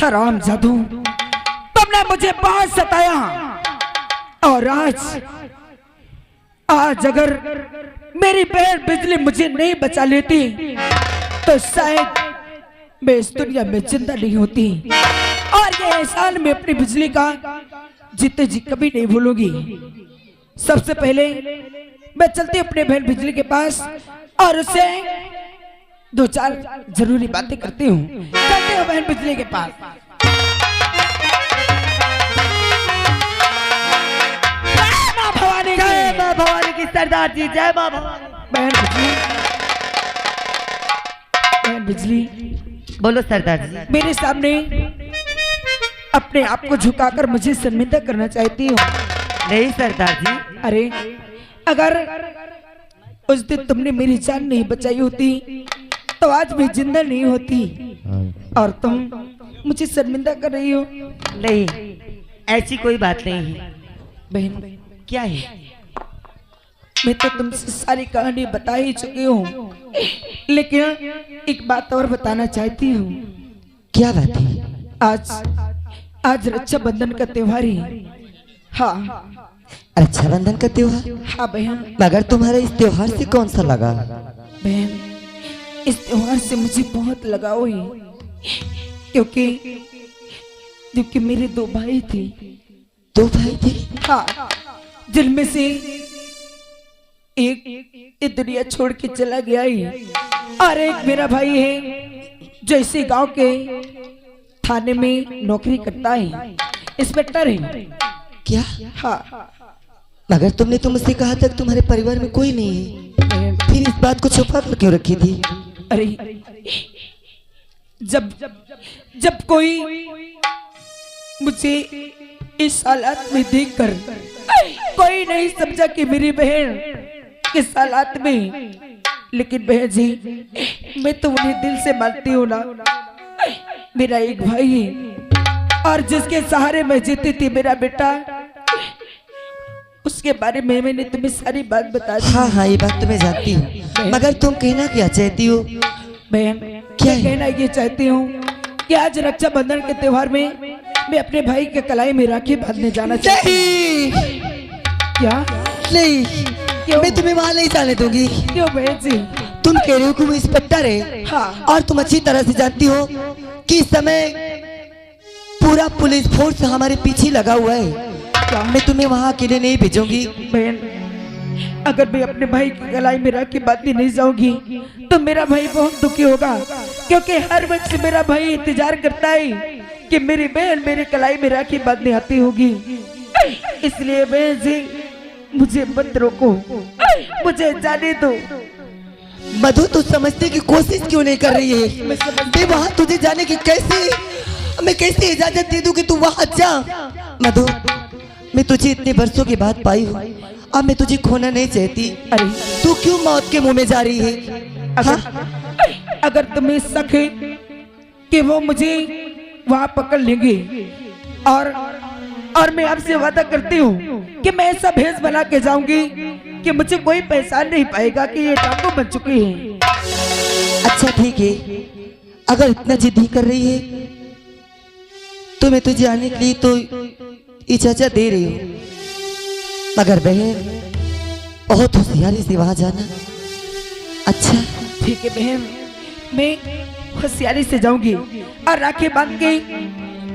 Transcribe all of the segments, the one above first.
हराम जादू, तुमने मुझे बहुत सताया और आज अगर मेरी बहन बिजली मुझे नहीं बचा लेती तो शायद मैं इस दुनिया में जिंदा नहीं होती। और ये एहसान मैं अपनी बिजली का जीते जी कभी नहीं भूलूंगी। सबसे पहले मैं चलती अपने बहन बिजली के पास और उससे दो चार जरूरी बातें करती हूँ। चलती हूँ बहन बिजली के पास। जय मां भवानी की सरदार जी, जय मां भवानी। बहन बिजली बोलो सरदार जी। मेरे सामने अपने आप को झुकाकर मुझे शर्मिंदा करना चाहती हो? नहीं सरदार जी। अरे अगर उस दिन तुमने मेरी जान नहीं बचाई होती तो आज मैं जिंदा नहीं होती और तुम मुझे शर्मिंदा कर रही हो। नहीं, ऐसी कोई बात नहीं है। बहन क्या है? मैं तो तुमसे सारी कहानी बता ही चुकी हूँ, लेकिन एक बात और बताना चाहती हूँ। क्या बात है? आज रक्षाबंधन का त्योहार है। हाँ रक्षाबंधन का त्योहार? हाँ बहन। मगर तुम्हारा इस त्योहार से कौन सा लगा? बहन इस त्योहार से मुझे बहुत लगाव है, क्योंकि मेरे दो भाई थे। दो भाई थे? हाँ, जिनमें से एक ये दुनिया छोड़ के चला गया है और एक मेरा भाई है जो इसी गांव के थाने में नौकरी करता है, इंस्पेक्टर है। क्या? हाँ। मगर तुमने तो मुझसे कहा था तुम्हारे परिवार में कोई नहीं है, फिर इस बात को छुपा कर क्यों रखी थी? अरे जब कोई मुझे इस हालात में देखकर कोई नहीं समझा कि मेरी बहन किस हालात में, लेकिन बहन जी मैं तो उन्हें दिल से मानती हूँ ना। मेरा एक भाई है और जिसके सहारे मैं जीती थी मेरा बेटा, उसके बारे में मैंने तुम्हें सारी बात बता दी। हाँ हाँ, ये बात तो मैं जानती हूँ, मगर तुम कहना क्या चाहती हो? बहन क्या कहना ये चाहती हूँ कि आज रक्षाबंधन के त्योहार में मैं अपने भाई के कलाई में राखी बांधने जाना चाहती हूँ। क्या? नहीं, क्यों? मैं तुम्हें वहाँ नहीं जाने दूंगी। क्यों बहन जी? तुम कह रहे हो कि वो इंस्पेक्टर है। हाँ। और तुम अच्छी तरह से जानती हो कि इस समय पूरा पुलिस फोर्स हमारे पीछे लगा हुआ है। मैं तुम्हें वहाँ अकेले नहीं भेजूंगी। बहन अगर मैं अपने भाई की कलाई में राखी बांधने नहीं जाऊंगी तो मेरा भाई बहुत दुखी होगा, क्योंकि हर वक्त मेरा भाई इंतजार करता है कि मेरी बहन मेरे कलाई में राखी बांधने आती होगी। इसलिए बहन जी मुझे मत रोको, मुझे जाने दो। मधु तू समझने की कोशिश क्यों नहीं कर रही है? मैं वहाँ तुझे जाने की कैसे इजाजत दे दूं कि तू वहाँ जा? मधु मैं तुझे इतने वर्षों के बाद पाई हूँ, अब मैं तुझे खोना नहीं चाहती। अरे तू क्यों मौत के मुंह में जा रही है? अगर तुम्हें शक है कि वो मुझे वहाँ पकड़ लेंगे और मैं आपसे वादा करती हूँ कि मैं ऐसा भेष बना के जाऊंगी कि मुझे कोई पहचान नहीं पाएगा कि ये डाकू बन चुकी है। अच्छा ठीक है, अगर इतना जिद्दी कर रही है तो मैं तुझे आने के लिए तो इजाजत दे रही हूँ, मगर बहन बहुत होशियारी से वहां जाना। अच्छा ठीक है बहन, मैं होशियारी से जाऊंगी और राखी बांध के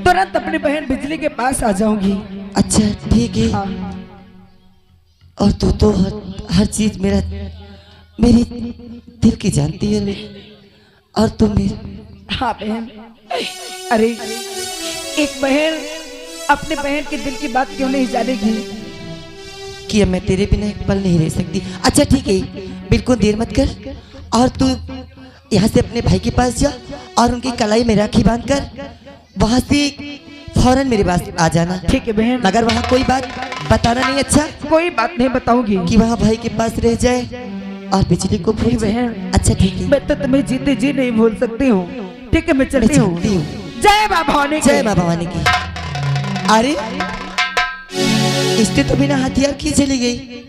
तुरंत अपनी बहन बिजली के पास आ जाऊंगी। अच्छा ठीक है। हाँ। और तू तो हर चीज मेरी दिल की जानती है और तुम मेरी। हाँ बहन। अरे एक बहन अपने बहन के दिल की बात क्यों नहीं जानेगी कि मैं तेरे बिना एक पल नहीं रह सकती। अच्छा ठीक है, बिल्कुल देर मत कर और तू यहाँ से अपने भाई के पास जा और उनकी कलाई में राखी बांधकर वहां से फौरन मेरे पास आ जाना। ठीक है बहन। मगर वहाँ कोई बात बताना नहीं। अच्छा कोई बात नहीं बताऊंगी कि वहाँ भाई के पास रह जाए और बिजली को भूल बहन। अच्छा ठीक है, मैं तो तुम्हें जीते जी नहीं भूल सकती हूँ। ठीक है मैं चलती हूँ। जय माँ भवानी। जय माँ भवानी की। अरे इसने तो बिना हथियार की चली गई,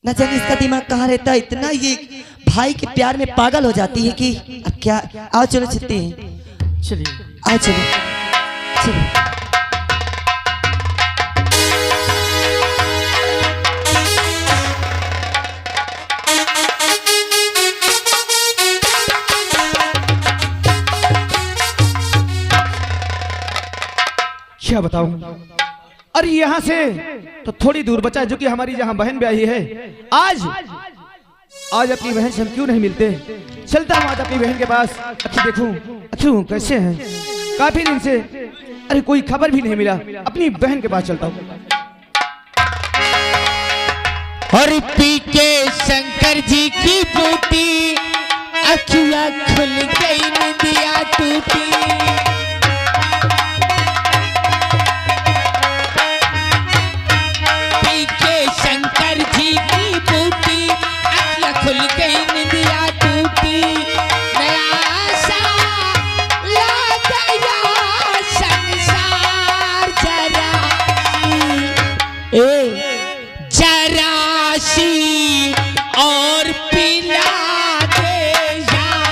न जाने इसका दिमाग कहाँ रहता है। इतना ये भाई के प्यार में पागल हो जाती है कि अब क्या। आओ चलो चलते हैं। चलिए। आ चलो चलो। क्या बताऊं, अरे यहाँ से तो थोड़ी दूर बचा है जो कि हमारी जहाँ बहन ब्याही है। आज अपनी बहन से हम क्यों नहीं मिलते। चलता हूँ आज अपनी बहन के पास, अच्छी देखूं अच्छू कैसे हैं। काफी दिन से अरे कोई खबर भी नहीं मिला, अपनी बहन के पास चलता हूँ। और पी के शंकर जी की बूटी अखियां खुल गई निंदिया टूटी। पी के शंकर जी की बूटी अखियां खुल गई निंदिया टूटी। नया सा ला गया संसार जरासी और पिला दे यार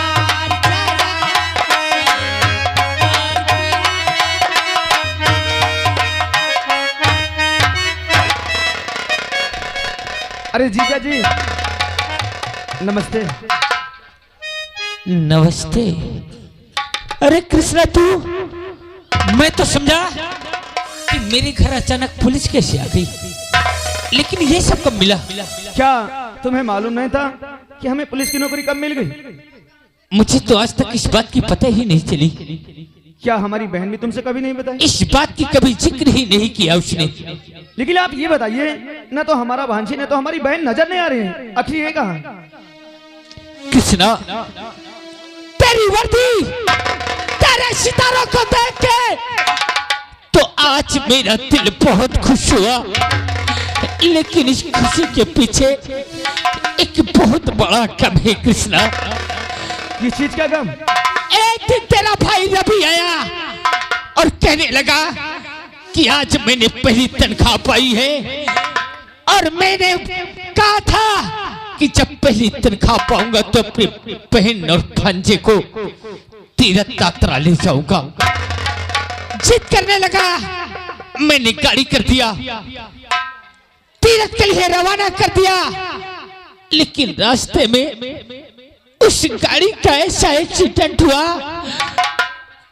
अरे जीजा जी नमस्ते। नमस्ते। अरे कृष्णा तू, मैं तो समझा कि मेरे घर अचानक पुलिस कैसे आ गई, लेकिन ये सब कब मिला? क्या तुम्हें मालूम नहीं था कि हमें पुलिस की नौकरी कब मिल गई? मुझे तो आज तक इस बात की पता ही नहीं चली। क्या हमारी बहन भी तुमसे कभी नहीं बताई? इस बात की कभी जिक्र ही नहीं किया उसने। लेकिन आप ये बताइए, न तो हमारा भांजी न तो हमारी बहन नजर नहीं आ रही है, आखिर ये कहाँ? कृष्णा, तेरी वर्दी तेरे सितारों को देख के तो आज मेरा दिल बहुत खुश हुआ, लेकिन इस खुशी के पीछे एक बहुत बड़ा गम है कृष्णा। किस चीज का गम? एक दिन तेरा भाई रवि आया और कहने लगा कि आज मैंने पहली तनख्वाह पाई है, और मैंने कहा था कि जब पहली तनख्वाह पाऊंगा तो अपनी बहन और भांजे को तीर्थ यात्रा ले जाऊंगा। जिद करने लगा, मैंने गाड़ी कर दिया, तीर्थ के लिए रवाना कर दिया, लेकिन रास्ते में उस गाड़ी का ऐसा एक्सीडेंट हुआ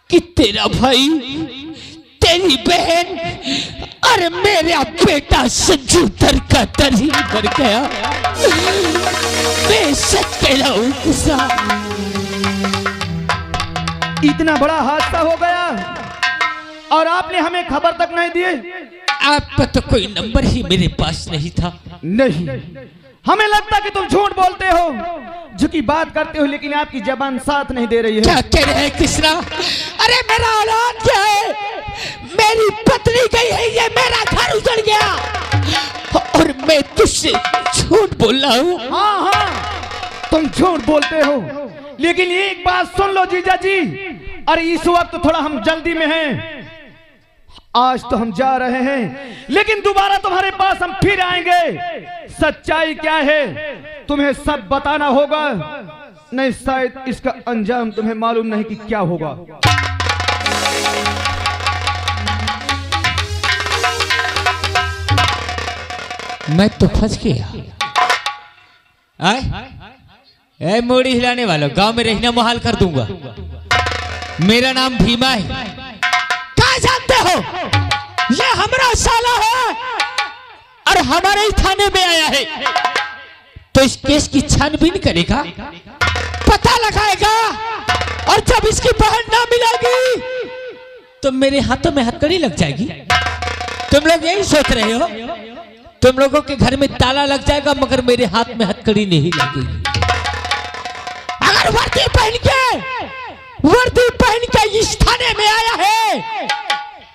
कि तेरा भाई, तेरी बहन और मेरा बेटा संजू दर का दर ही मर गया। मैं सच कह रहा हूं कृष्णा। इतना बड़ा हादसा हो गया और आपने हमें खबर तक नहीं दी? आपका तो कोई नंबर ही मेरे पास नहीं था। नहीं, हमें लगता कि तुम झूठ बोलते हो, जो कि बात करते हो, लेकिन आपकी जबान साथ नहीं दे रही है। क्या कह रहे हैं कृष्णा? अरे मेरा औलाद क्या है, मेरी पत्नी गई है, ये मेरा घर उजड़ गया और मैं तुझसे झूठ बोल रहा हूँ। हाँ हाँ, तुम झूठ बोलते हो, लेकिन एक बात सुन लो जीजा जी, अरे इस वक्त थोड़ा हम जल्दी में हैं। आज तो हम जा रहे हैं, लेकिन दोबारा तुम्हारे पास हम फिर आएंगे। सच्चाई क्या है तुम्हें सब बताना होगा, नहीं शायद इसका अंजाम तुम्हें मालूम नहीं कि क्या होगा। मैं तो फंस गया। आए मोड़ी हिलाने वालों, गांव में रहना मुहाल कर दूंगा। मेरा नाम भीमा है। क्या जानते हो, ये हमारा साला है और हमारे ही थाने में आया है, तो इस केस की छानबीन करेगा, पता लगाएगा, और जब इसकी बहन ना मिलेगी तो मेरे हाथों में हथकड़ी लग जाएगी। तुम लोग यही सोच रहे हो, तुम लोगों के घर में ताला लग जाएगा मगर मेरे हाथ में हथकड़ी नहीं लगेगी। अगर वर्दी पहन के इस थाने में आया है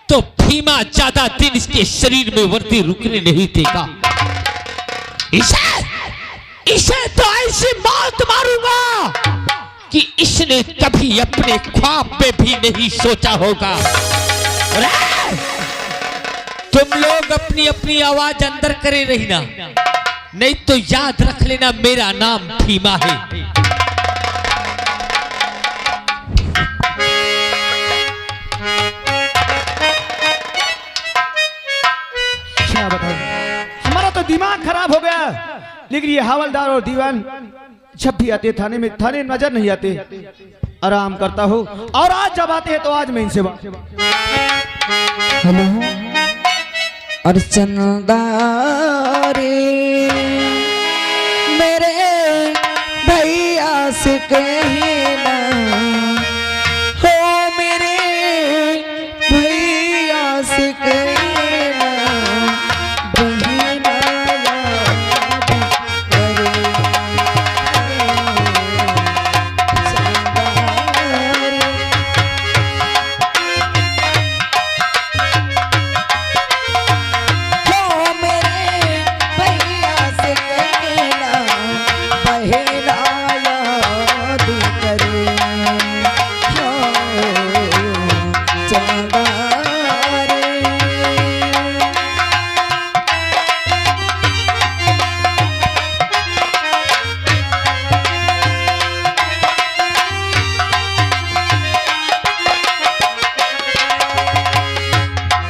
तो भीमा ज्यादा दिन इसके शरीर में वर्दी रुकने नहीं देगा। इसे तो ऐसी मौत मारूंगा कि इसने कभी अपने ख्वाब में भी नहीं सोचा होगा। तुम लोग अपनी अपनी आवाज अंदर करे रहना, नहीं तो याद रख लेना मेरा नाम भीमा है। दिमाग खराब हो गया। लेकिन ये हवलदार और दीवान जब भी आते थाने में, थाने नजर नहीं आते, आराम करता हो। और आज जब आते हैं तो आज मैं इनसे हेलो अर्चना रे, मेरे भैया से कहना हो, मेरे भैया से कहना बहिना याद करे। हो मेरे भैया से कहना बहिना याद करे। हो चंदा रे।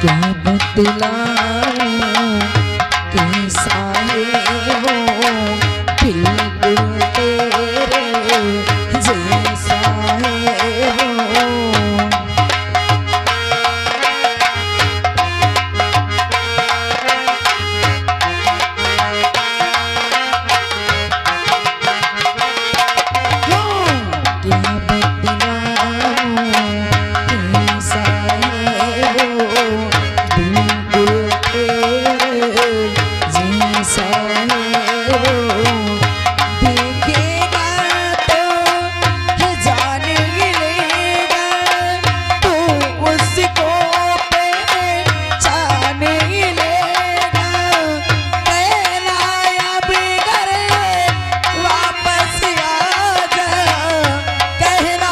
क्या बतलाऊं कैसा है वो, बिल्कुल तेरे जैसा है वो। क्या बतलाऊं कैसा है वो, बिल्कुल तेरे जैसा है वो। देखेगा तो जान ही लेगा, तू उसको पहचान ही लेगा। कहना अब घर वापस आ जा, कहना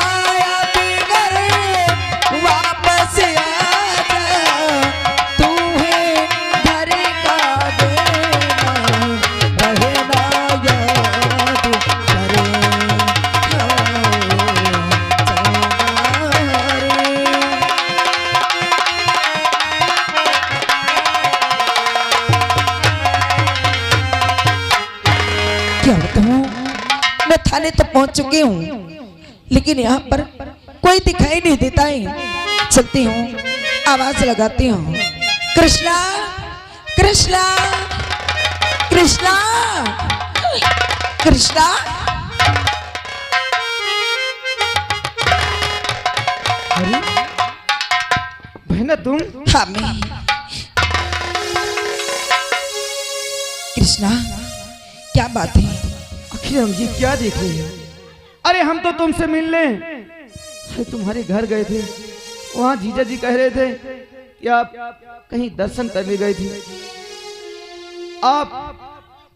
अब घर वापस आ जा। तू है घर का देना बहना याद करे। क्या बताऊं, मैं थाने तो पहुंच चुकी हूँ, लेकिन यहाँ पर कोई दिखाई नहीं देता है। चलती हूँ, आवाज लगाती हूँ, कृष्णा कृष्णा कृष्णा कृष्णा। अरे बहना तुम, हाँ मैं। कृष्णा क्या बात है? आखिर हम ये क्या देख रहे हैं? अरे हम तो तुमसे मिलने, अरे तुम्हारे घर गए थे, वहाँ जीजा जी कह रहे थे कि आप कहीं दर्शन करने गए थे। आप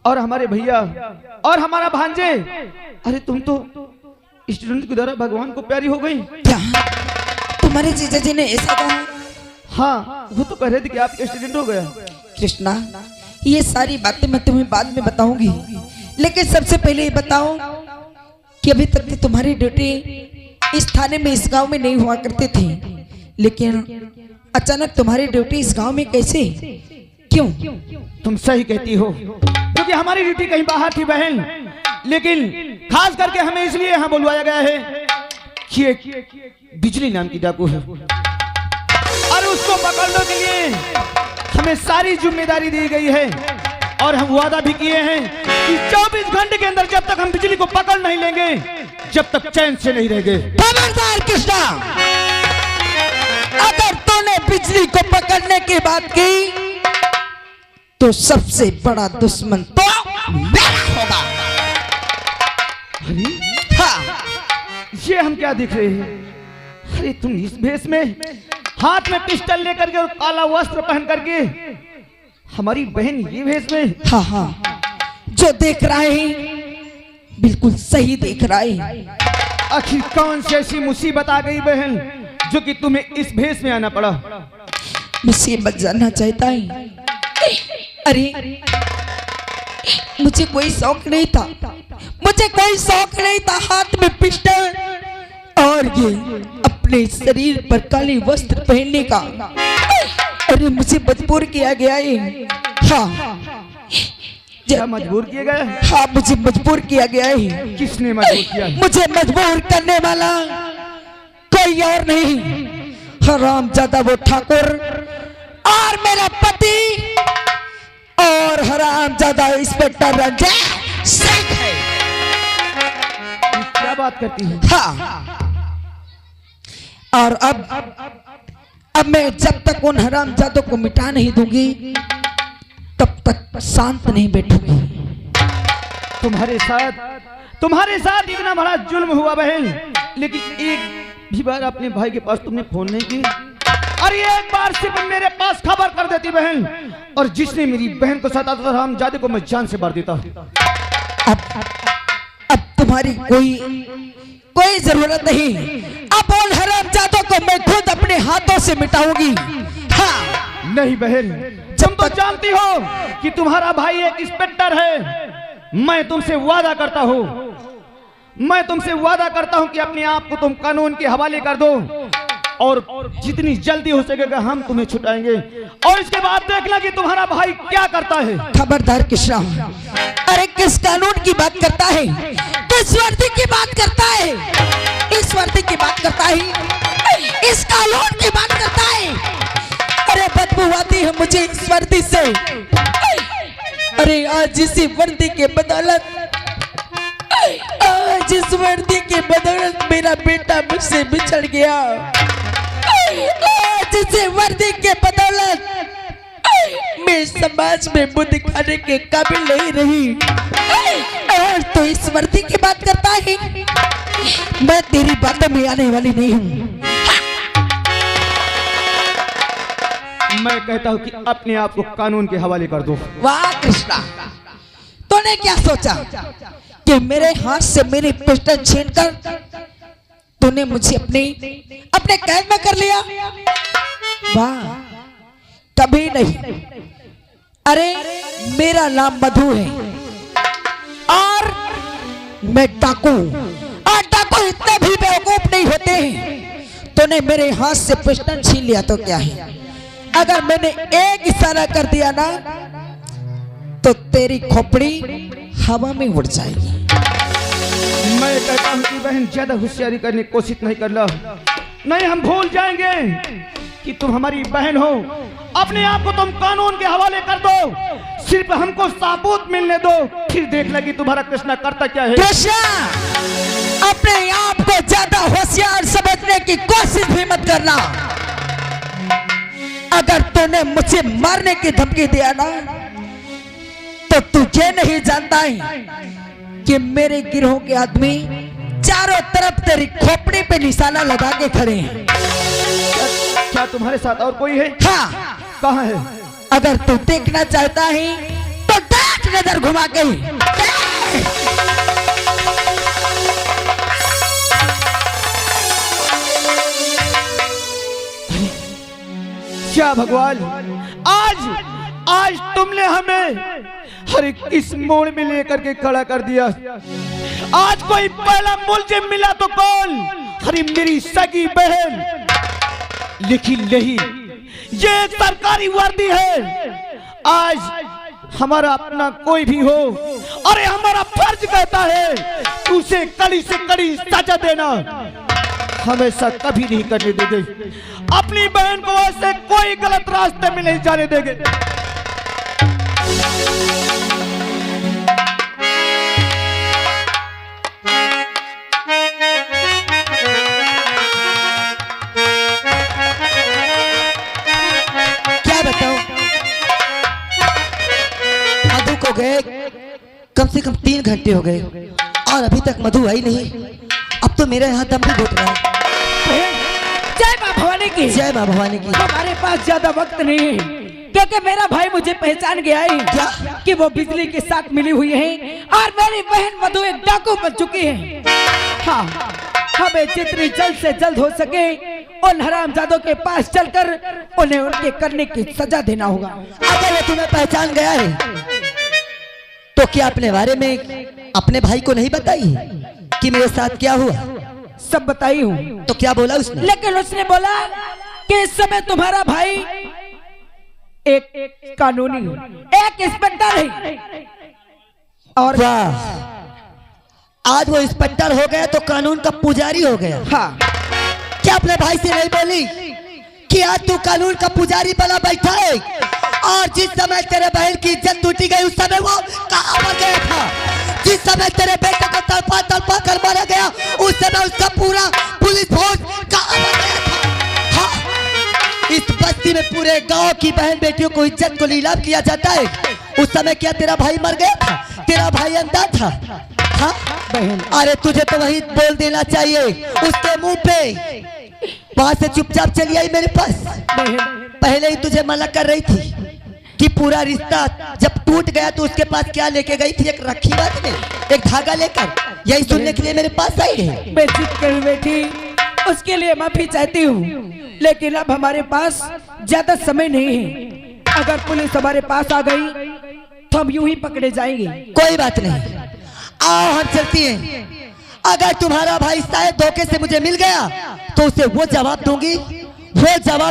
और हमारे भैया और हमारा भांजे, अरे तुम तो स्टूडेंट की तरह भगवान को प्यारी हो गई। क्या तुम्हारे जीजा जी ने ऐसा कहा? हाँ, वो तो कह रहे थे कि आप स्टूडेंट हो गया। कृष्णा ये सारी बातें मैं तुम्हें बाद में बताऊंगी, लेकिन सबसे पहले ये बताओ कि अभी तक तो तुम्हारी ड्यूटी इस थाने में, इस गांव में नहीं हुआ करती थी, लेकिन अचानक तुम्हारी ड्यूटी इस गांव में कैसे, क्यों? तुम सही कहती हो, क्योंकि हमारी ड्यूटी कहीं बाहर थी बहन, लेकिन खास करके हमें इसलिए यहाँ बुलवाया गया है कि एक बिजली नाम की डाकू है, और उसको पकड़ने के लिए हमें सारी जिम्मेदारी दी गई है। और हम वादा भी किए हैं कि 24 घंटे के अंदर जब तक हम बिजली को पकड़ नहीं लेंगे, जब तक चैन से नहीं रहेंगे। खबरदार कृष्णा, अगर तूने बिजली को पकड़ने की बात की तो सबसे बड़ा दुश्मन तो मेरा होगा। अरे हाँ, ये हम क्या देख रहे हैं? अरे तुम इस भेष में, हाथ में पिस्टल लेकर के, काला वस्त्र पहन करके, हमारी बहन ये भेष में। हाँ हाँ, जो देख रहा है बिल्कुल सही देख रहा है। आखिर कौन सी ऐसी मुसीबत आ गई बहन जो कि तुम्हें इस भेष में आना पड़ा? मुसीबत जानना चाहता है? अरे मुझे कोई शौक नहीं था, मुझे कोई शौक नहीं था हाथ में पिस्टल और ये अपने शरीर पर काले वस्त्र पहनने का। अरे मुझे मजबूर किया गया है। हाँ, क्या मजबूर किए गए? हाँ, मुझे मजबूर किया गया है। किसने मजबूर किया है? मुझे मजबूर करने वाला कोई और नहीं, हरामजादा वो ठाकुर और मेरा पति और हरामजादा इंस्पेक्टर रंजीत सिंह है। क्या बात करती है? हाँ, और अब मैं जब तक उन हरामजादों को मिटा नहीं दूंगी तब तक शांत नहीं बैठूंगी। तुम्हारे साथ इतना बड़ा जुल्म हुआ बहन, लेकिन एक भी बार अपने भाई के पास तुमने फोन नहीं की। अरे एक बार सिर्फ मेरे पास खबर कर देती बहन, और जिसने मेरी बहन को सताता था हरामजादे को मैं जान से मार देता। अब तुम्हारी कोई जरूरत नहीं। अब उन हरामजादों को मैं खुद अपने हाथों से मिटाऊंगी। हाँ। नहीं बहन, तुम तो जानती हो कि तुम्हारा भाई एक इंस्पेक्टर है। मैं तुमसे वादा करता हूं कि अपने आप को तुम कानून के हवाले कर दो, और जितनी जल्दी हो सकेगा हम तुम्हें छुटाएंगे। और इसके बाद देखना कि तुम्हारा भाई क्या करता है। खबरदार कृष्णा, अरे किस कानून की बात करता है? किस वर्दी की बात करता है? इस वर्दी की बात करता है? इस कानून की बात करता है? अरे बदबू आती है मुझे इस वर्दी से। अरे आज इसी वर्दी के बदौलत, आज इस वर्दी के बदौलत मेरा बेटा मुझसे बिछड़ गया। आज इसी वर्दी के बदौलत मैं समाज में मुंह दिखाने के काबिल नहीं रही, और तो इस वर्दी की बात करता है। मैं तेरी बातों में आने वाली नहीं हूँ। मैं कहता हूँ कि अपने आप को कानून के हवाले कर दो। वाह कृष्णा, तूने क्या सोचा कि मेरे हाथ से मेरी पिस्टल छीनकर तूने मुझे अपने कैद में कर लिया? वाह, कभी नहीं। अरे मेरा नाम मधु है और मैं डाकू, और डाकू इतने भी बेवकूफ नहीं होते हैं। तूने मेरे हाथ से पिस्टल छीन लिया तो क्या है, अगर मैंने एक इशारा कर दिया ना तो तेरी खोपड़ी हवा में उड़ जाएगी। मैं कहता हूँ कि बहन ज्यादा होशियारी करने की कोशिश नहीं करना, नहीं हम भूल जाएंगे कि तुम हमारी बहन हो। अपने आप को तुम कानून के हवाले कर दो, सिर्फ हमको सबूत मिलने दो, फिर देख लगी तुम्हारा कृष्णा करता क्या है। कृष्णा, अपने आप को ज्यादा होशियार समझने की कोशिश भी मत करना। अगर तूने मुझे मारने की धमकी दिया ना तो तुझे नहीं जानता है कि मेरे गिरोह के आदमी चारों तरफ तेरी खोपड़ी पे निशाना लगा के खड़े हैं। क्या तुम्हारे साथ और कोई है? हाँ। कहाँ है? अगर तू देखना चाहता है तो देख नजर घुमा के। क्या भगवान, आज तुमने हमें हर एक इस मोड़ में लेकर के खड़ा कर दिया। आज कोई पहला मुलजिम मिला तो कौन? अरे मेरी सगी बहन। लेकिन नहीं, ये सरकारी वर्दी है। आज हमारा अपना कोई भी हो, अरे हमारा फर्ज कहता है उसे कड़ी से कड़ी सजा देना। हमेशा कभी नहीं करने देंगे, अपनी बहन को ऐसे कोई गलत रास्ते में नहीं जाने देंगे। क्या बताऊं, मधु को गए कम से कम 3 घंटे हो गए और अभी तक मधु आई नहीं। अब तो मेरे यहाँ दम भी घुट रहा है। जय मां भवानी की। जय मां भवानी की। हमारे पास ज्यादा वक्त नहीं है, क्योंकि मेरा भाई मुझे पहचान गया है क्या कि वो बिजली के साथ मिली हुई है और मेरी बहन मधु एक डाकू बन चुकी है। हाँ, हमें जितनी जल्द से जल्द हो सके उन हरामजादों के पास चलकर उन्हें उनके करने की सजा देना होगा। अगर वो तुम्हें पहचान गया है तो क्या अपने बारे में अपने भाई को नहीं बताई कि मेरे साथ क्या हुआ? सब बताई हूँ। तो क्या बोला उसने? लेकिन उसने बोला कि इस समय तुम्हारा भाई एक कानूनी, एक इंस्पेक्टर है और वाह, आज वो इंस्पेक्टर हो गया तो कानून का पुजारी हो गया। हाँ, क्या अपने भाई से नहीं बोली कि आज तू कानून का पुजारी बना बैठा है? और जिस समय तेरे बहन की इज्जत टूटी गई उस समय वो कहाँ मर गया था? जिस समय तेरे बेटे को तड़पा तड़पा कर मारा गया उस समय उसका पूरा पुलिस फोर्स कहाँ मर गया था? हाँ, इस बस्ती में पूरे गांव की बहन बेटियों को इज्जत को नीलाम किया जाता है। उस समय क्या तेरा भाई मर गया था? तेरा भाई अंधा था? हाँ बहन, अरे तुझे तो वही बोल देना चाहिए उसके मुंह पे। वहां से चुपचाप चली आई मेरे पास। बहन, पहले ही तुझे मना कर रही थी कि पूरा रिश्ता जब टूट गया तो उसके पास क्या लेके गई थी? एक रखी बात में एक धागा लेकर, यही सुनने के लिए मेरे पास आई है। मैं जिद कर बैठी, उसके लिए माफी चाहती हूँ, लेकिन अब हमारे पास ज्यादा समय नहीं है। अगर पुलिस हमारे पास आ गई तो हम यूं ही पकड़े जाएंगे। कोई बात नहीं, आओ हम चलती हैं। अगर तुम्हारा भाई शायद धोखे से मुझे मिल गया तो उसे वो जवाब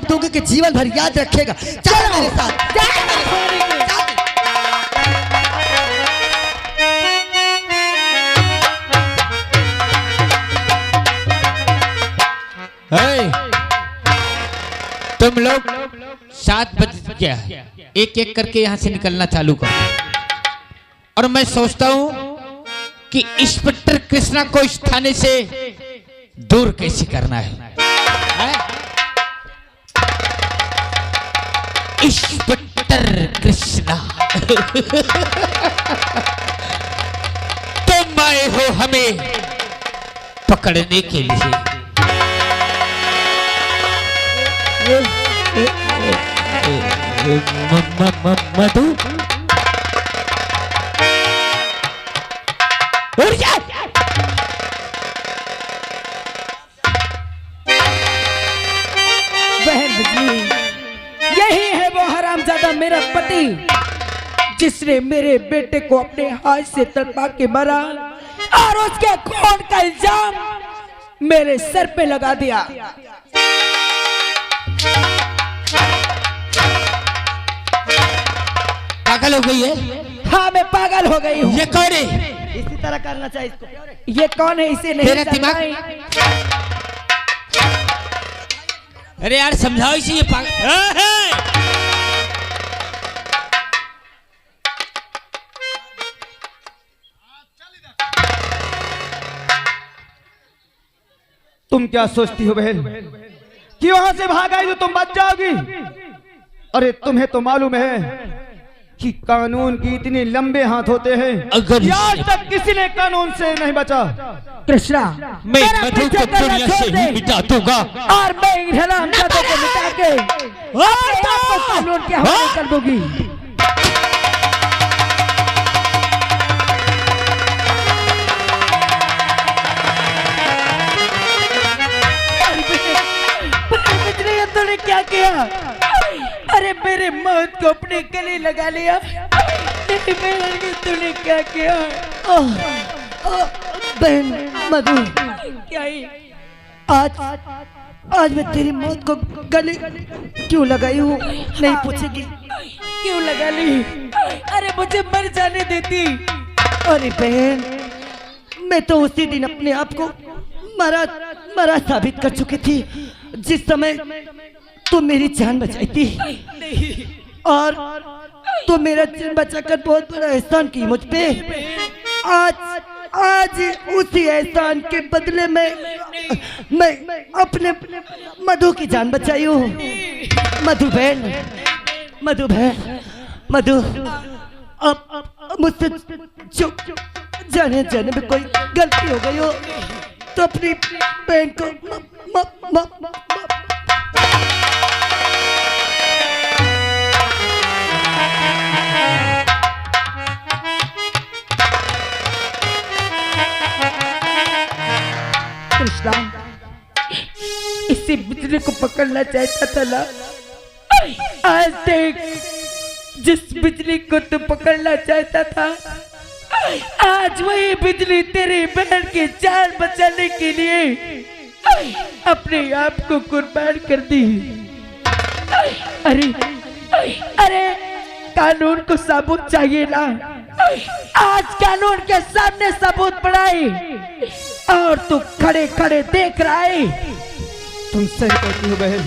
दूंगी कि जीवन भर याद रखेगा। चलो मेरे साथ। तुम लोग 7 बज गया, एक एक करके यहाँ से निकलना चालू करो। और मैं सोचता हूँ कि इंस्पेक्टर कृष्णा को इस थाने से दूर कैसे करना है? इंस्पेक्टर कृष्णा तुम आए हो हमें पकड़ने के लिए। मधु उड़ जा। बहन बिजली, यही है वो हरामजादा मेरा पति जिसने मेरे बेटे को अपने हाथ से तड़पा के मारा और उसके खून का इल्जाम मेरे सर पे लगा दिया। पागल हो गई है? हाँ, मैं पागल हो गई हूँ। ये कौन है? इसी तरह करना चाहिए इसको। ये कौन है? इसे नहीं तेरा जानना दिमाग- है। अरे यार समझाओ इसे, ये पागल। तुम क्या सोचती हो बहन कि वहां से भाग आई तो तुम बच जाओगी? अरे तुम्हें तो मालूम है कि कानून की इतने लंबे हाथ होते हैं, अगर आज तक किसी ने कानून से नहीं बचा। कृष्णा, मैं मेरा मधु पीछा को करना दुनिया छोड़ से दे ही मिटा दूंगा। और मैं इन हरामजादों को मिटा के अपने आप को कानून के हवाले कर दूंगी। तूने क्या किया? अरे मेरे मौत को अपने गले लगा लिया। तूने क्या किया? बहन मधु, क्या ही? आज मैं तेरी मौत को गले क्यों लगाई हूँ नहीं पूछेगी? क्यों लगा ली? अरे मुझे मर जाने देती। अरे बहन, मैं तो उसी दिन अपने आप को मरा साबित कर चुकी थी जिस समय तू मेरी जान बचाई थी। और तू मेरा जान बचाकर बहुत बड़ा एहसान की मुझ पे। आज उसी एहसान के बदले में मैं अपने मधु की जान बचाई हूँ। मधु बहन, मधु अब मुझसे जो जाने में कोई गलती हो गई हो तो अपनी बहन को कृष्णा, इसी बिजली को पकड़ना चाहता था ना? आज देख, जिस बिजली को तू पकड़ना चाहता था, आज वही बिजली तेरी बहन की जान बचाने के लिए अपने आप को कुर्बान कर दी। अरे कानून को सबूत चाहिए ना? आज कानून के सामने सबूत पड़ाई और तू खड़े खड़े देख रहा है। तुम सही कहती हो बहन।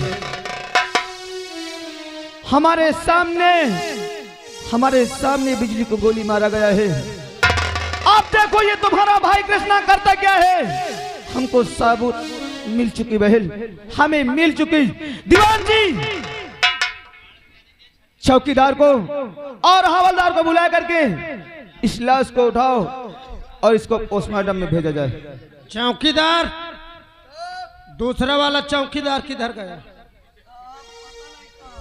हमारे सामने बिजली को गोली मारा गया है। आप देखो ये तुम्हारा भाई कृष्णा करता क्या है। हमको सबूत मिल चुकी बहन, हमें मिल चुकी। दीवान जी चौकीदार को और हवलदार को बुला करके इस लाश को उठाओ और इसको पोस्टमार्टम में भेजा जाए। चौकीदार, दूसरा वाला चौकीदार किधर गया?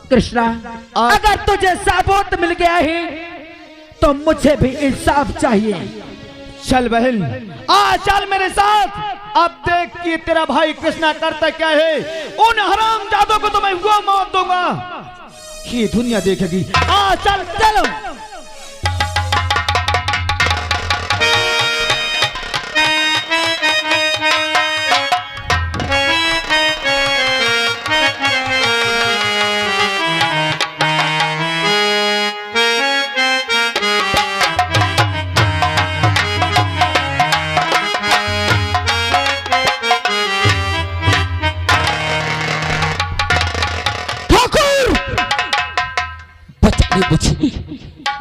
कृष्णा, अगर तुझे सबूत मिल गया है तो मुझे भी इंसाफ चाहिए। चल बहन, आ चल मेरे साथ। अब देख कि तेरा भाई कृष्णा करता क्या है। उन हरामजादों को तो मैं वो मौत दूंगा, ये दुनिया देखेगी। आ चल चलो।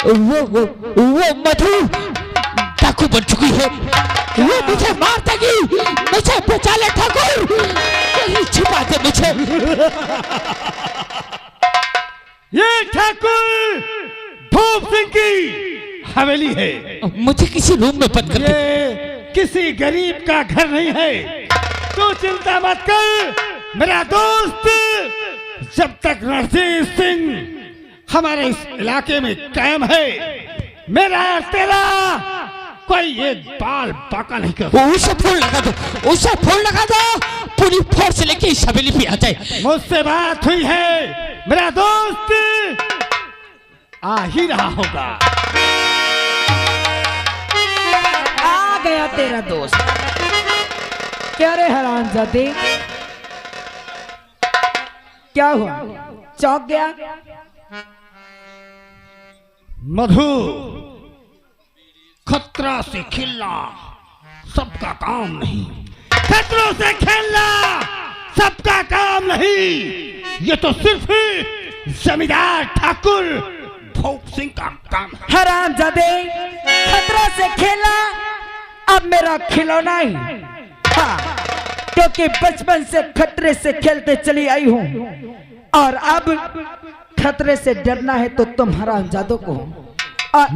वो मधु डाकू बन चुकी है। वो मुझे मार देगी। मुझे बचा ले ठाकुर, छुपा दे मुझे। ये ठाकुर धूप सिंह की हवेली है। मुझे किसी रूम में बंद कर दे। ये किसी गरीब का घर नहीं है। तू चिंता मत कर मेरा दोस्त। जब तक रणजीत सिंह हमारे इस इलाके में कायम है, मेरा तेरा कोई एक बाल बाका नहीं कर। उसे फोन लगा दो, उसे फोन लगा दो। पूरी फोर्स लेके इस हवेली पे आ जाए। मुझसे बात हुई है, मेरा दोस्त आ ही रहा होगा। आ गया तेरा दोस्त। क्या रे हरामजादे, क्या हुआ? चौंक गया? मधु, खतरा से खेलना सबका काम नहीं। खतरों से खेलना सबका काम नहीं। ये तो सिर्फ जमींदार ठाकुर भूप सिंह का काम है। हरामजादे, खतरा से खेला अब मेरा खिलौना ही। हाँ, क्योंकि बचपन से खतरे से खेलते चली आई हूँ और अब खतरे से डरना है तो तुम हरामजादों को। और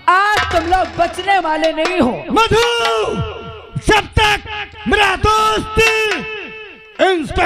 आज तुम लोग बचने वाले नहीं हो। मधु, जब तक मेरा दोस्त इंस्पेक्टर